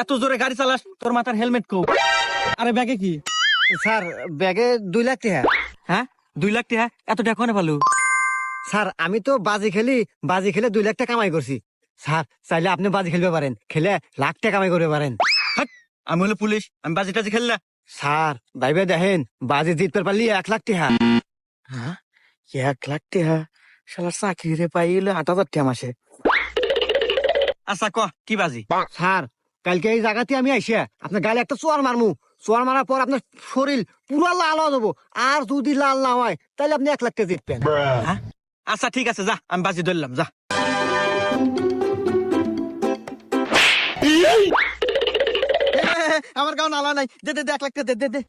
এত জোরে গাড়ি চালাস, তোর মাথার হেলমেট কো? আরে ব্যাগে কি? স্যার ব্যাগে 2 লাখ টাকা। হ্যাঁ 2 লাখ টাকা? এত টাকা কোনে পালু? স্যার আমি তো বাজি খেলে 2 লাখ টাকা কামাই করছি। স্যার চাইলে আপনি বাজি খেলতে পারেন, খেলে লাখ টাকা কামাই করতে পারেন। হাট, আমি হলো পুলিশ, আমি বাজি টাজি খেললা? স্যার ভাইবে দেখেন, বাজি জিততে পারলি 1 লাখ টাকা। হ্যাঁ 1 লাখ টাকা? শালা চাকরি রে পাইলে 8,000 টাকা মাসে। আচ্ছা ক কি বাজি? স্যার কালকে এই জায়গাতে আমি আইসা আপনার গালে একটা চোয়ার মারমু। চোয়ার মারার পর আপনার শরীর পুরো লাল হয়ে যাবো। আর যদি লাল না হয় তাহলে আপনি 1 লাখ টাকা জিতবেন। হ্যাঁ আচ্ছা ঠিক আছে, যা আমি বাজি ধরলাম, যা। আমার গাও নালা নাই, দে দে দে 1 লাখ টাকা দে দে দে।